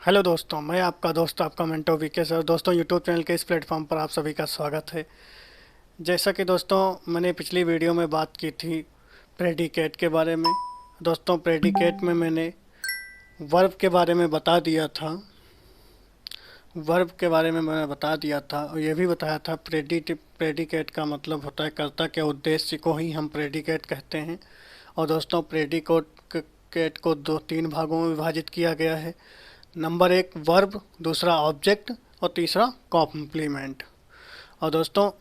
Hello दोस्तों, मैं आपका दोस्त आपका मेंटो वीके सर। दोस्तों, यूट्यूब चैनल के इस प्लेटफॉर्म पर आप सभी का स्वागत है। जैसा कि दोस्तों मैंने पिछली वीडियो में बात की थी प्रेडिकेट के बारे में। दोस्तों, प्रेडिकेट में मैंने वर्ब के बारे में बता दिया था। वर्ब के बारे में मैंने बता दिया था और ये भी बताया था प्रेडिकेट का मतलब होता है कर्ता के उद्देश्य को ही हम प्रेडिकेट कहते हैं। और दोस्तों, प्रेडिकेट को दो तीन भागों में विभाजित किया गया है। नंबर एक वर्ब, दूसरा ऑब्जेक्ट और तीसरा कॉम्प्लीमेंट। और दोस्तों,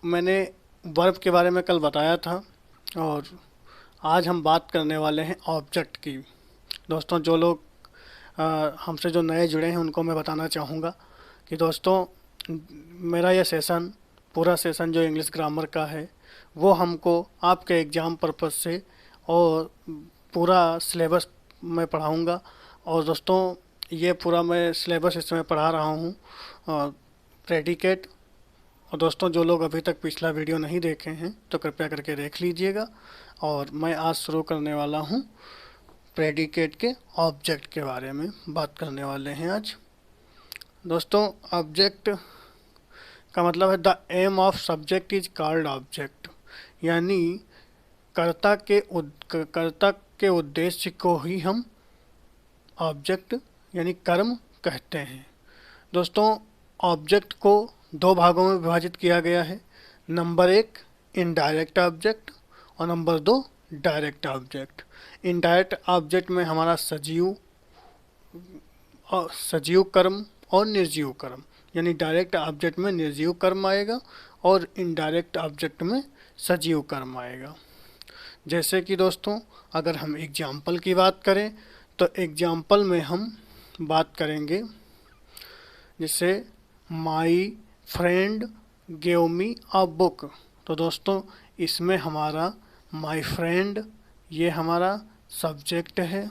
मैंने वर्ब के बारे में कल बताया था और आज हम बात करने वाले हैं ऑब्जेक्ट की। दोस्तों, जो लोग हमसे जो नए जुड़े हैं उनको मैं बताना चाहूँगा कि दोस्तों, मेरा यह सेशन, पूरा सेशन जो इंग्लिश ग्रामर का है, वो हमको आपके एग्ज़ाम पर्पज़ से और पूरा सिलेबस मैं पढ़ाऊँगा। और दोस्तों, ये पूरा मैं सिलेबस इस समय पढ़ा रहा हूँ प्रेडिकेट। और दोस्तों, जो लोग अभी तक पिछला वीडियो नहीं देखे हैं तो कृपया करके देख लीजिएगा। और मैं आज शुरू करने वाला हूँ प्रेडिकेट के ऑब्जेक्ट के बारे में बात करने वाले हैं आज। दोस्तों, ऑब्जेक्ट का मतलब है the aim of subject is called object, यानी कर्ता के उद्देश्य को ही हम ऑब्जेक्ट यानी कर्म कहते हैं। दोस्तों, ऑब्जेक्ट को दो भागों में विभाजित किया गया है। नंबर एक इनडायरेक्ट ऑब्जेक्ट और नंबर दो डायरेक्ट ऑब्जेक्ट। इनडायरेक्ट ऑब्जेक्ट में हमारा सजीव कर्म और निर्जीव कर्म, यानी डायरेक्ट ऑब्जेक्ट में निर्जीव कर्म आएगा और इनडायरेक्ट ऑब्जेक्ट में सजीव कर्म आएगा। जैसे कि दोस्तों, अगर हम एग्जाम्पल की बात करें तो एग्जाम्पल में हम बात करेंगे जैसे my friend gave me a book. तो दोस्तों, इसमें हमारा माई फ्रेंड ये हमारा सब्जेक्ट है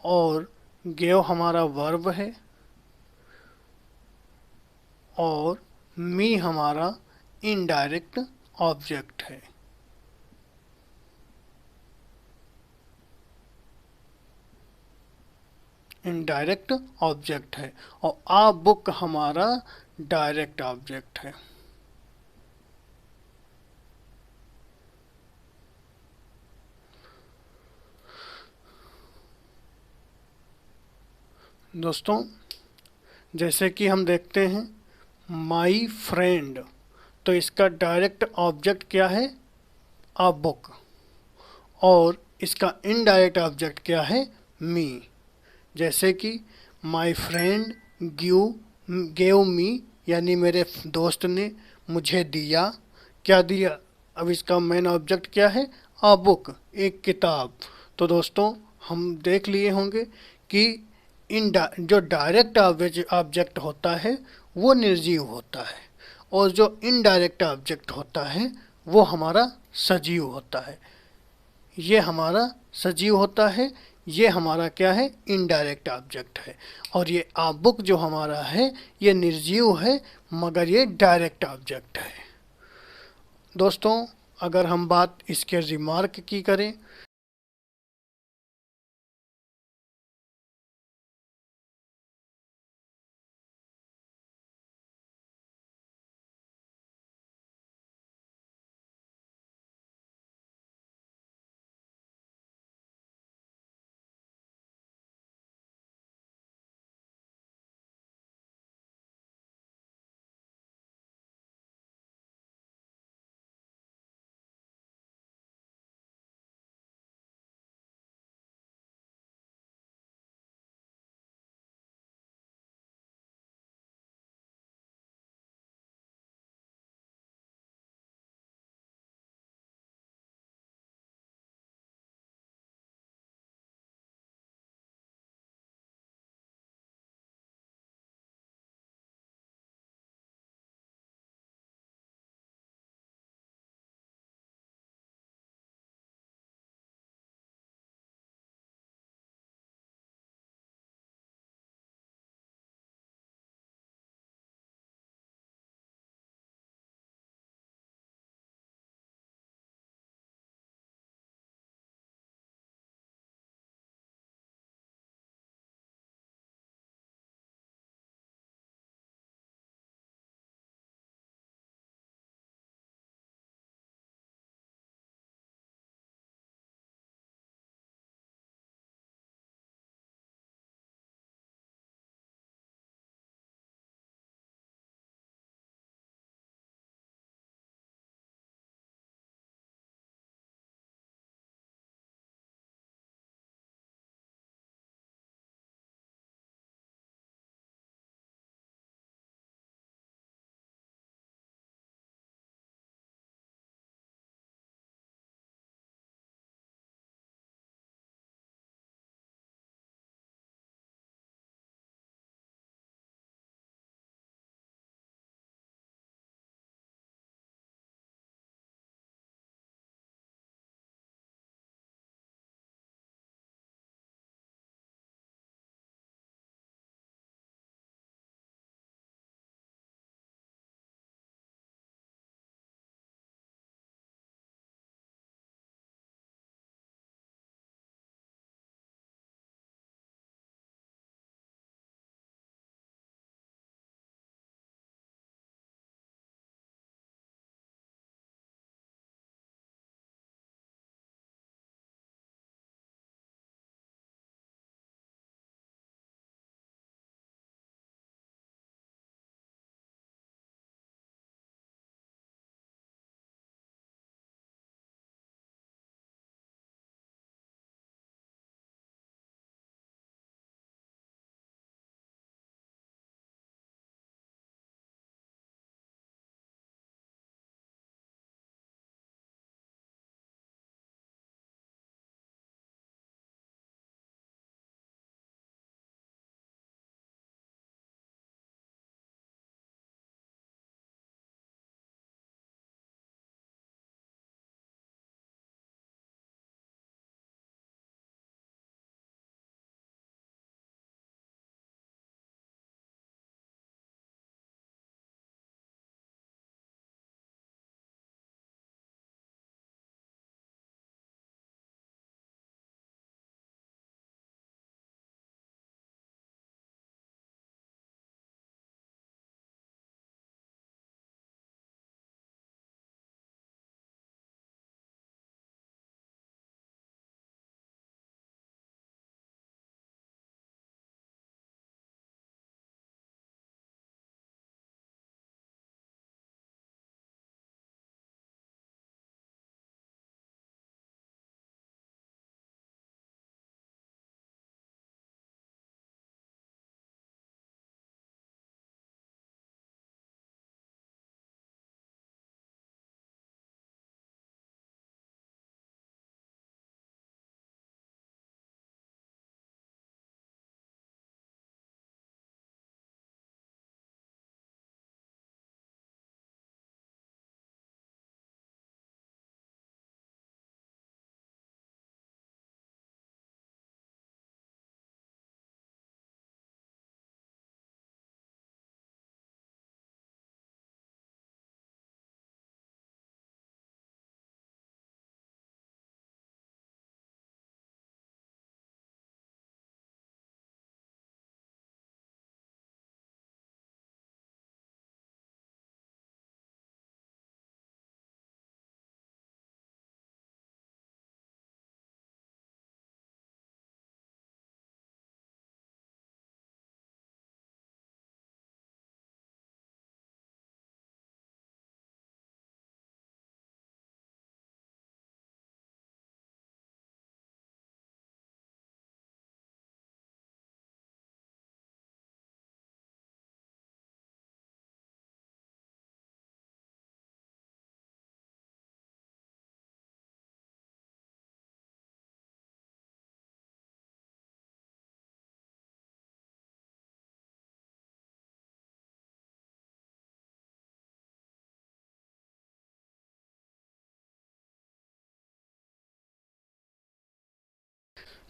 और गेव हमारा वर्ब है और मी हमारा इनडायरेक्ट ऑब्जेक्ट है। इनडायरेक्ट ऑब्जेक्ट है और आ बुक हमारा डायरेक्ट ऑब्जेक्ट है। दोस्तों, जैसे कि हम देखते हैं माई फ्रेंड, तो इसका डायरेक्ट ऑब्जेक्ट क्या है? आ बुक। और इसका इनडायरेक्ट ऑब्जेक्ट क्या है? मी। जैसे कि my friend give gave me, यानी मेरे दोस्त ने मुझे दिया। क्या दिया? अब इसका मेन ऑब्जेक्ट क्या है? आ बुक, एक किताब। तो दोस्तों, हम देख लिए होंगे कि जो डायरेक्ट ऑब्जेक्ट होता है वो निर्जीव होता है और जो इनडायरेक्ट ऑब्जेक्ट होता है वो हमारा सजीव होता है। ये हमारा सजीव होता है, ये हमारा क्या है? इनडायरेक्ट ऑब्जेक्ट है। और ये आ बुक जो हमारा है ये निर्जीव है मगर ये डायरेक्ट ऑब्जेक्ट है। दोस्तों, अगर हम बात इसके रिमार्क की करें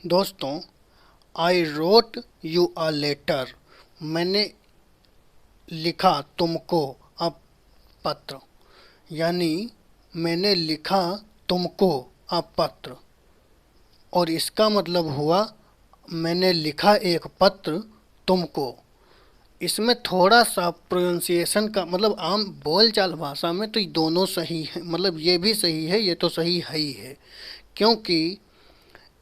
दोस्तों, I wrote you a letter, मैंने लिखा तुमको अ पत्र, यानी मैंने लिखा तुमको अ पत्र, और इसका मतलब हुआ मैंने लिखा एक पत्र तुमको। इसमें थोड़ा सा प्रोनाउंसिएशन का मतलब आम बोलचाल भाषा में तो ये दोनों सही है, मतलब ये भी सही है, ये तो सही है ही है, क्योंकि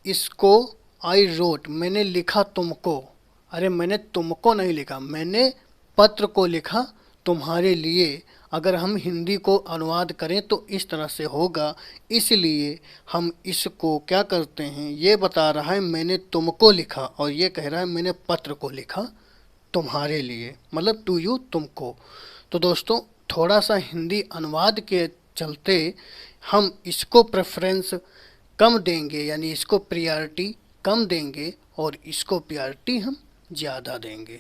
इसको आई रोट मैंने लिखा तुमको, अरे मैंने तुमको नहीं लिखा, मैंने पत्र को लिखा तुम्हारे लिए। अगर हम हिंदी को अनुवाद करें तो इस तरह से होगा, इसलिए हम इसको क्या करते हैं, ये बता रहा है मैंने तुमको लिखा और ये कह रहा है मैंने पत्र को लिखा तुम्हारे लिए, मतलब टू यू, तुमको। तो दोस्तों, थोड़ा सा हिंदी अनुवाद के चलते हम इसको प्रेफरेंस कम देंगे, यानी इसको प्रायोरिटी कम देंगे और इसको प्रायोरिटी हम ज़्यादा देंगे।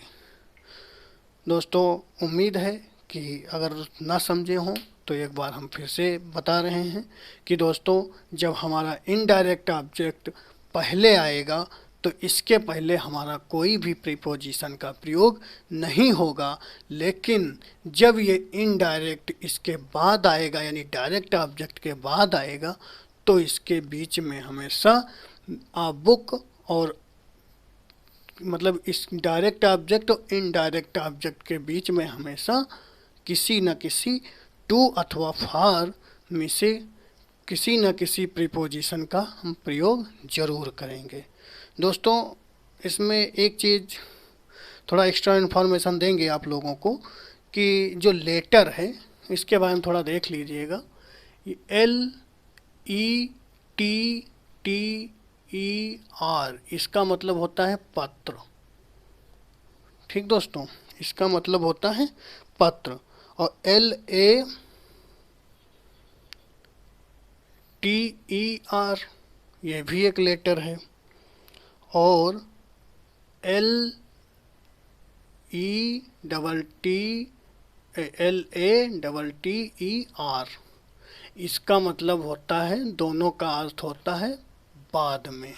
दोस्तों, उम्मीद है कि अगर ना समझे हों तो एक बार हम फिर से बता रहे हैं कि दोस्तों, जब हमारा इनडायरेक्ट ऑब्जेक्ट पहले आएगा तो इसके पहले हमारा कोई भी प्रीपोजिशन का प्रयोग नहीं होगा, लेकिन जब ये इनडायरेक्ट इसके बाद आएगा, यानी डायरेक्ट ऑब्जेक्ट के बाद आएगा, तो इसके बीच में हमेशा आ बुक और मतलब इस डायरेक्ट ऑब्जेक्ट और इनडायरेक्ट ऑब्जेक्ट के बीच में हमेशा किसी न किसी टू अथवा फार में से किसी न किसी प्रीपोजिशन का हम प्रयोग जरूर करेंगे। दोस्तों, इसमें एक चीज़ थोड़ा एक्स्ट्रा इन्फॉर्मेशन देंगे आप लोगों को कि जो लेटर है इसके बारे में थोड़ा देख लीजिएगा। LETTER, इसका मतलब होता है पत्र। ठीक दोस्तों, इसका मतलब होता है पत्र। और LATER, यह भी एक लेटर है। और LATTER, इसका मतलब होता है, दोनों का अर्थ होता है बाद में।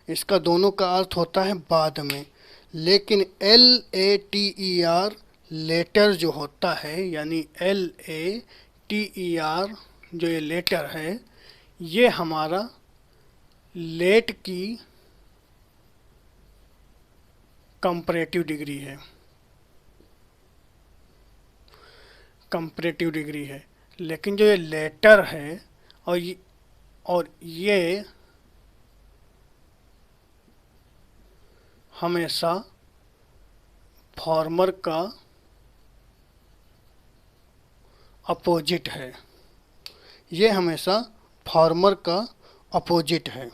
इसका दोनों का अर्थ होता है बाद में। लेकिन LATER, लेटर जो होता है, यानी LATER जो ये लेटर है, ये हमारा लेट की कंपैरेटिव डिग्री है, कंपैरेटिव डिग्री है। लेकिन जो ये लेटर है और ये हमेशा फॉर्मर का अपोजिट है, ये हमेशा फॉर्मर का अपोजिट है,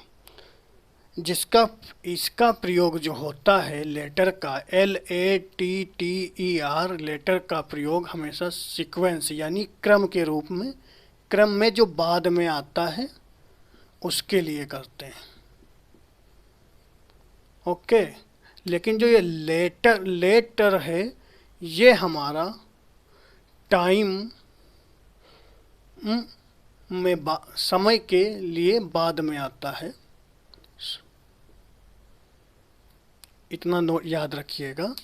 जिसका इसका प्रयोग जो होता है लेटर का, LATTER, लेटर का प्रयोग हमेशा सीक्वेंस यानी क्रम के रूप में, क्रम में जो बाद में आता है उसके लिए करते हैं। ओके। लेकिन जो ये लेटर है, ये हमारा टाइम में समय के लिए बाद में आता है। इतना नोट याद रखिएगा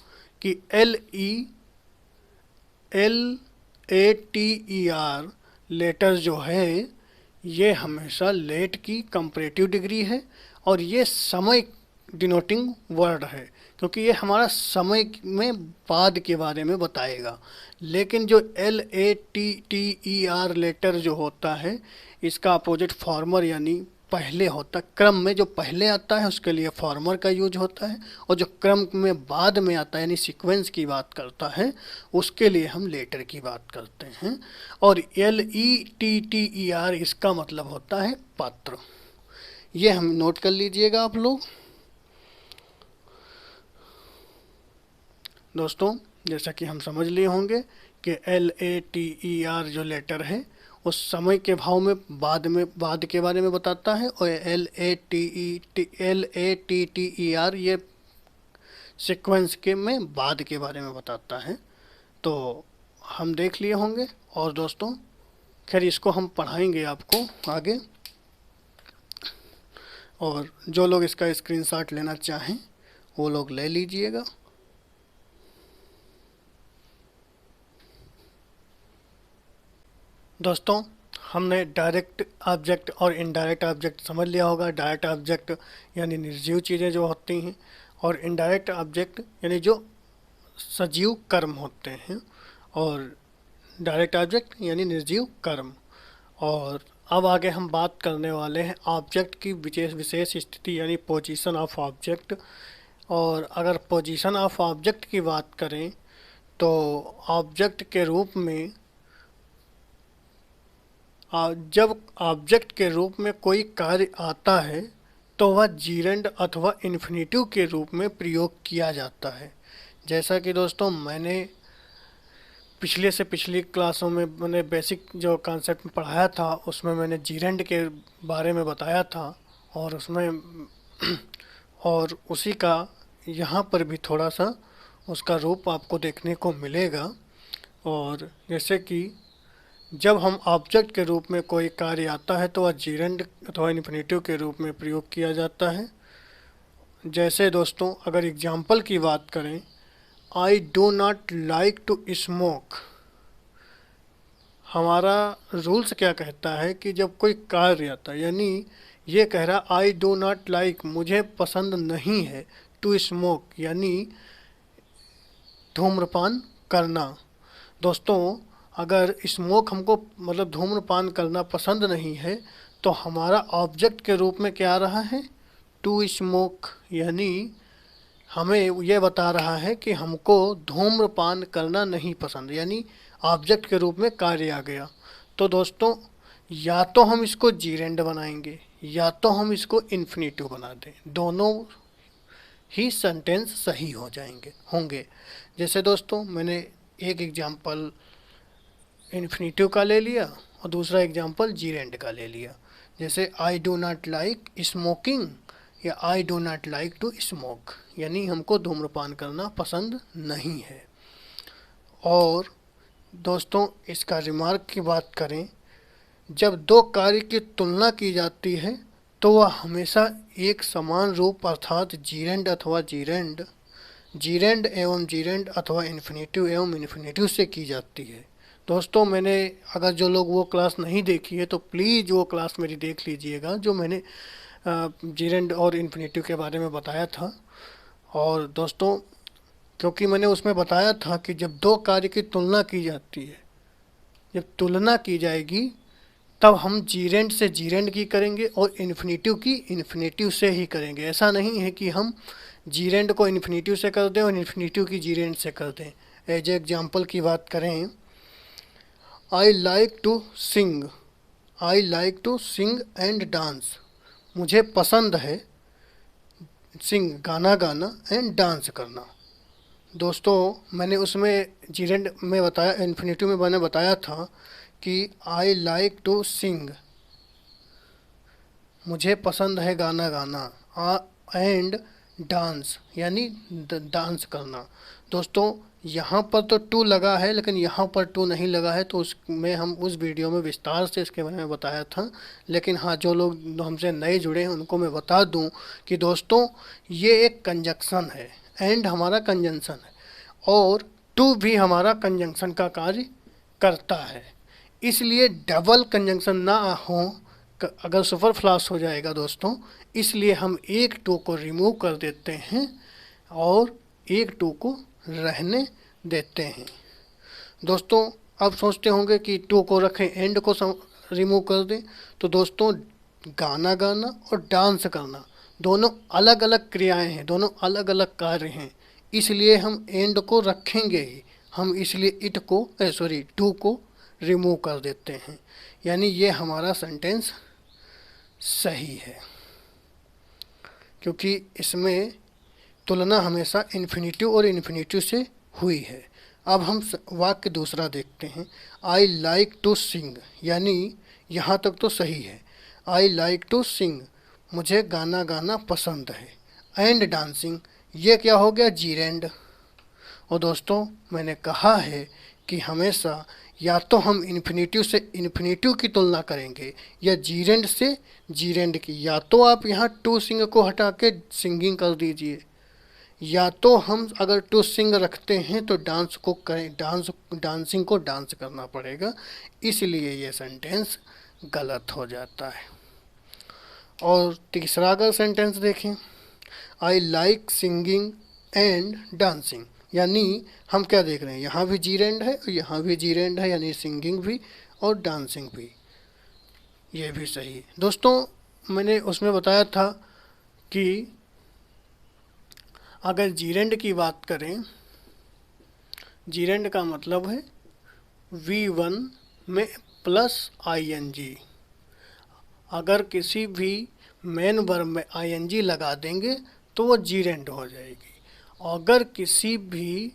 कि LATER, लेटर जो है, ये हमेशा लेट की कंपैरेटिव डिग्री है और ये समय डिनोटिंग वर्ड है, क्योंकि ये हमारा समय में बाद के बारे में बताएगा। लेकिन जो LATTER लेटर जो होता है, इसका अपोजिट फॉर्मर यानी पहले होता है, क्रम में जो पहले आता है उसके लिए फॉर्मर का यूज होता है, और जो क्रम में बाद में आता है यानी सीक्वेंस की बात करता है उसके लिए हम लेटर की बात करते हैं। और LETTER, इसका मतलब होता है पत्र। ये हम नोट कर लीजिएगा आप लोग। दोस्तों, जैसा कि हम समझ लिए होंगे कि LATER जो लेटर है उस समय के भाव में बाद के बारे में बताता है, और LATTER ये सीक्वेंस के में बाद के बारे में बताता है। तो हम देख लिए होंगे। और दोस्तों, खैर इसको हम पढ़ाएंगे आपको आगे, और जो लोग इसका स्क्रीनशॉट लेना चाहें वो लोग ले लीजिएगा। दोस्तों, हमने डायरेक्ट ऑब्जेक्ट और इनडायरेक्ट ऑब्जेक्ट समझ लिया होगा। डायरेक्ट ऑब्जेक्ट यानी निर्जीव चीज़ें जो होती हैं, और इनडायरेक्ट ऑब्जेक्ट यानी जो सजीव कर्म होते हैं, और डायरेक्ट ऑब्जेक्ट यानी निर्जीव कर्म। और अब आगे हम बात करने वाले हैं ऑब्जेक्ट की विशेष विशेष स्थिति यानी पोजीशन ऑफ ऑब्जेक्ट। और अगर पोजीशन ऑफ ऑब्जेक्ट की बात करें तो ऑब्जेक्ट के रूप में जब ऑब्जेक्ट के रूप में कोई कार्य आता है तो वह जीरेंड अथवा इन्फिनेटिव के रूप में प्रयोग किया जाता है। जैसा कि दोस्तों मैंने पिछले से पिछली क्लासों में मैंने बेसिक जो कॉन्सेप्ट पढ़ाया था उसमें मैंने जीरेंड के बारे में बताया था, और उसमें और उसी का यहाँ पर भी थोड़ा सा उसका रूप आपको देखने को मिलेगा। और जैसे कि जब हम ऑब्जेक्ट के रूप में कोई कार्य आता है तो वह जीरेंड अथवा इन्फिनेटिव के रूप में प्रयोग किया जाता है। जैसे दोस्तों अगर एग्जाम्पल की बात करें, I do not like to smoke, हमारा रूल्स क्या कहता है कि जब कोई कार्य आता है, यानी ये कह रहा आई डू नॉट लाइक, मुझे पसंद नहीं है, टू स्मोक यानी धूम्रपान करना। दोस्तों अगर स्मोक हमको मतलब धूम्रपान करना पसंद नहीं है तो हमारा ऑब्जेक्ट के रूप में क्या आ रहा है, टू स्मोक, यानी हमें यह बता रहा है कि हमको धूम्रपान करना नहीं पसंद, यानी ऑब्जेक्ट के रूप में कार्य आ गया। तो दोस्तों या तो हम इसको जीरेंड बनाएंगे या तो हम इसको इन्फिनेटिव बना दें, दोनों ही सेंटेंस सही हो होंगे। जैसे दोस्तों मैंने एक एग्जांपल इन्फिनेटिव का ले लिया और दूसरा एग्जांपल जीरेंड का ले लिया। जैसे I do not like smoking या I do not like to smoke, यानी हमको धूम्रपान करना पसंद नहीं है। और दोस्तों इसका रिमार्क की बात करें, जब दो कार्य की तुलना की जाती है तो वह हमेशा एक समान रूप अर्थात जीरेंड अथवा जीरेंड एवं जीरेंड अथवा इन्फिनेटिव एवं इन्फिनेटिव से की जाती है। दोस्तों मैंने अगर जो लोग वो क्लास नहीं देखी है तो प्लीज़ वो क्लास मेरी देख लीजिएगा जो मैंने जीरेंड और इन्फिनेटिव के बारे में बताया था। और दोस्तों क्योंकि मैंने उसमें बताया था कि जब दो कार्य की तुलना की जाती है, जब तुलना की जाएगी तब हम जीरेंड से जीरेंड की करेंगे और इन्फिनेटिव की इन्फिनेटिव से ही करेंगे। ऐसा नहीं है कि हम जीरेंड को इन्फिनेटिव से कर दें और इन्फिनेटिव की जीरेंड से कर दें। एज एग्जाम्पल की बात करें, I like to sing and dance, मुझे पसंद है सिंग गाना गाना एंड डांस करना। दोस्तों मैंने उसमें जीरेंड में बताया, इन्फिनेटिव में मैंने बताया था कि आई लाइक टू सिंग, मुझे पसंद है गाना गाना, एंड डांस यानी डांस करना। दोस्तों यहाँ पर तो टू लगा है लेकिन यहाँ पर टू नहीं लगा है, तो उसमें हम उस वीडियो में विस्तार से इसके बारे में बताया था। लेकिन हाँ जो लोग हमसे नए जुड़े हैं उनको मैं बता दूं कि दोस्तों ये एक कंजक्शन है, एंड हमारा कंजंक्शन है और टू भी हमारा कंजंक्शन का कार्य करता है। इसलिए डबल कंजंक्शन ना हो, अगर सुपरफ्लूस हो जाएगा दोस्तों, इसलिए हम एक टू को रिमूव कर देते हैं और एक टू को रहने देते हैं। दोस्तों अब सोचते होंगे कि टू को रखें एंड को रिमूव कर दें, तो दोस्तों गाना गाना और डांस करना दोनों अलग अलग क्रियाएं हैं, दोनों अलग अलग कार्य हैं, इसलिए हम एंड को रखेंगे ही, हम इसलिए टू को रिमूव कर देते हैं, यानी ये हमारा सेंटेंस सही है क्योंकि इसमें तुलना हमेशा इन्फिनेटिव और इन्फिनेटिव से हुई है। अब हम वाक्य दूसरा देखते हैं, आई लाइक टू सिंग, यानी यहाँ तक तो सही है, आई लाइक टू सिंग, मुझे गाना गाना पसंद है, एंड डांसिंग, ये क्या हो गया, जीरेंड। और दोस्तों मैंने कहा है कि हमेशा या तो हम इन्फिनेटिव से इन्फिनेटिव की तुलना करेंगे या जीरेंड से जीरेंड की। या तो आप यहाँ टू सिंग को हटा के सिंगिंग कर दीजिए, या तो हम अगर टू सिंग रखते हैं तो डांस को करें, डांसिंग को डांस करना पड़ेगा, इसलिए ये सेंटेंस गलत हो जाता है। और तीसरा अगर सेंटेंस देखें, I like singing and dancing, यानी हम क्या देख रहे हैं, यहाँ भी जीरेंड है और यहाँ भी जीरेंड है, यानी सिंगिंग भी और डांसिंग भी, ये भी सही है। दोस्तों मैंने उसमें बताया था कि अगर जीरेंड की बात करें, जीरेंड का मतलब है V1 में प्लस ING। अगर किसी भी मेन वर्ब में ING लगा देंगे तो वो जीरेंड हो जाएगी। अगर किसी भी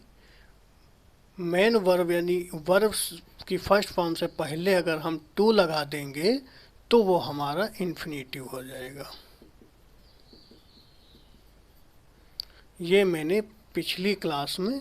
मेन वर्ब यानी वर्ब की फर्स्ट फॉर्म से पहले अगर हम टू लगा देंगे तो वो हमारा इन्फिनेटिव हो जाएगा। ये मैंने पिछली क्लास में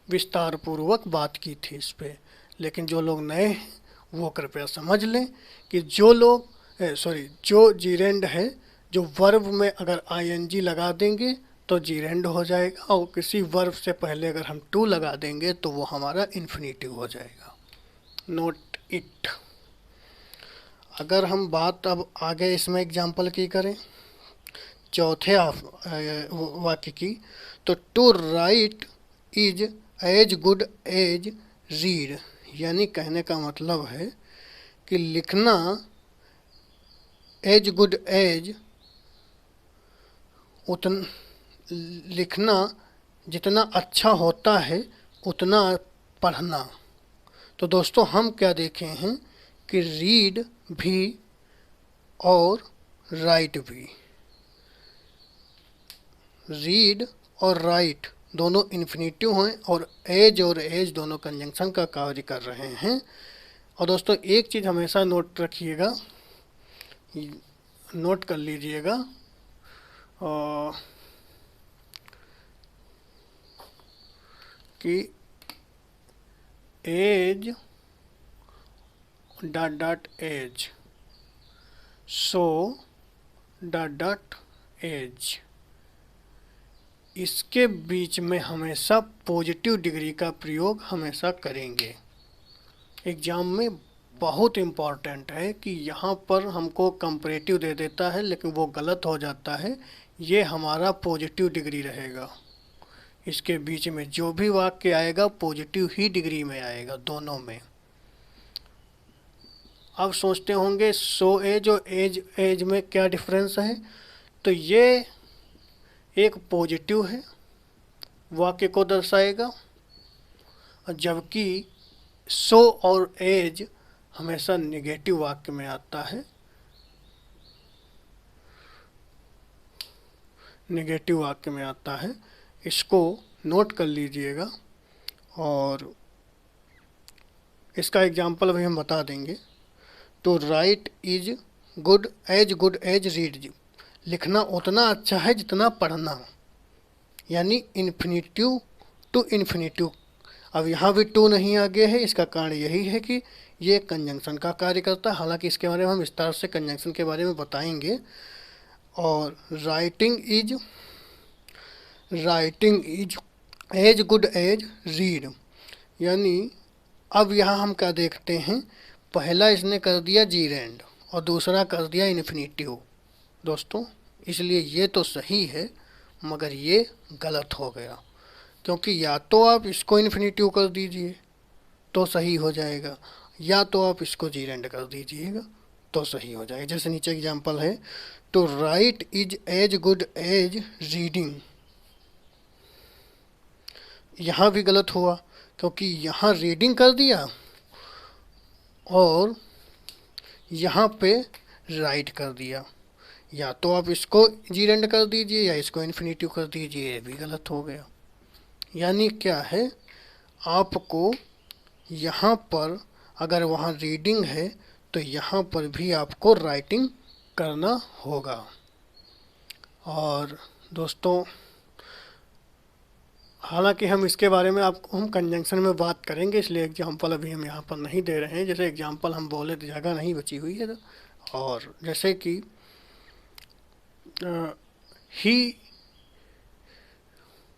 विस्तार पूर्वक बात की थी इस पे, लेकिन जो लोग नए हैं वो कृपया समझ लें कि जो जीरेंड है, जो वर्ब में अगर ING लगा देंगे तो जीरेंड हो जाएगा, और किसी वर्ब से पहले अगर हम टू लगा देंगे तो वो हमारा इन्फिनेटिव हो जाएगा। Note it. अगर हम बात अब आगे इसमें एग्जाम्पल की करें चौथे वाक्य की, तो to write is as good as read, यानी कहने का मतलब है कि लिखना एज गुड एज लिखना जितना अच्छा होता है उतना पढ़ना। तो दोस्तों हम क्या देखे हैं कि रीड भी और राइट भी, रीड और राइट दोनों इन्फिनेटिव हैं और एज दोनों कंजंक्शन का कार्य कर रहे हैं। और दोस्तों एक चीज़ हमेशा नोट रखिएगा, नोट कर लीजिएगा, कि as dot dot as, so dot dot as, इसके बीच में हमेशा पॉजिटिव डिग्री का प्रयोग हमेशा करेंगे। एग्ज़ाम में बहुत इम्पॉर्टेंट है कि यहाँ पर हमको कंपैरेटिव दे देता है लेकिन वो गलत हो जाता है, ये हमारा पॉजिटिव डिग्री रहेगा। इसके बीच में जो भी वाक्य आएगा पॉजिटिव ही डिग्री में आएगा, दोनों में। अब सोचते होंगे सो एज और एज में क्या डिफरेंस है, तो ये एक पॉजिटिव है, वाक्य को दर्शाएगा, जबकि सो और एज हमेशा नेगेटिव वाक्य में आता है, नेगेटिव वाक्य में आता है। इसको नोट कर लीजिएगा और इसका एग्जाम्पल भी हम बता देंगे। तो write is good as read, लिखना उतना अच्छा है जितना पढ़ना, यानी इन्फिनेटिव टू इन्फिनेटिव। अब यहाँ भी टू नहीं आगे है, इसका कारण यही है कि ये कंजंक्शन का कार्य करता है, हालांकि इसके बारे में हम विस्तार से कंजंक्शन के बारे में बताएंगे। और writing is as good as read, यानी अब यहाँ हम क्या देखते हैं, पहला इसने कर दिया जीरेंड और दूसरा कर दिया इन्फिनेटिव दोस्तों, इसलिए ये तो सही है मगर ये गलत हो गया, क्योंकि या तो आप इसको इन्फिनेटिव कर दीजिए तो सही हो जाएगा, या तो आप इसको जीरेंड कर दीजिएगा तो सही हो जाएगा। जैसे नीचे एग्जांपल है, तो write is as good as reading, यहाँ भी गलत हुआ क्योंकि यहाँ रीडिंग कर दिया और यहाँ पे राइट कर दिया। या तो आप इसको जीरेंड कर दीजिए या इसको इन्फिनेटिव कर दीजिए, ये भी गलत हो गया। यानी क्या है, आपको यहाँ पर अगर वहाँ रीडिंग है तो यहाँ पर भी आपको राइटिंग करना होगा। और दोस्तों हालांकि हम इसके बारे में आपको हम कंजंक्शन में बात करेंगे, इसलिए एग्जांपल अभी हम यहाँ पर नहीं दे रहे हैं। जैसे एग्जांपल हम बोले तो जगह नहीं बची हुई है। और जैसे कि ही,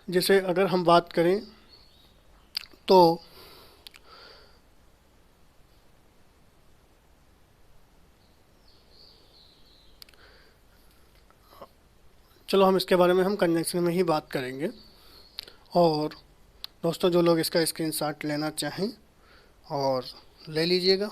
जैसे अगर हम बात करें तो चलो हम इसके बारे में हम कंजंक्शन में ही बात करेंगे। और दोस्तों जो लोग इसका स्क्रीनशॉट लेना चाहें और ले लीजिएगा।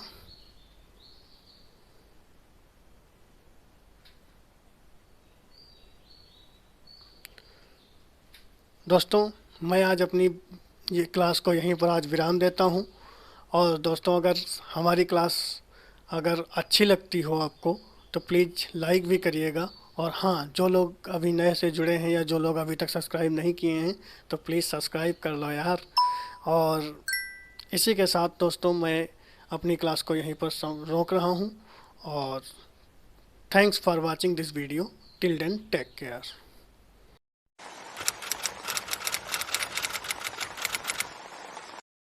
दोस्तों मैं आज अपनी ये क्लास को यहीं पर आज विराम देता हूँ। और दोस्तों अगर हमारी क्लास अगर अच्छी लगती हो आपको तो प्लीज़ लाइक भी करिएगा। और हाँ, जो लोग अभी नए से जुड़े हैं या जो लोग अभी तक सब्सक्राइब नहीं किए हैं तो प्लीज़ सब्सक्राइब कर लो यार। और इसी के साथ दोस्तों मैं अपनी क्लास को यहीं पर रोक रहा हूँ। और thanks for watching this video. Till then take care.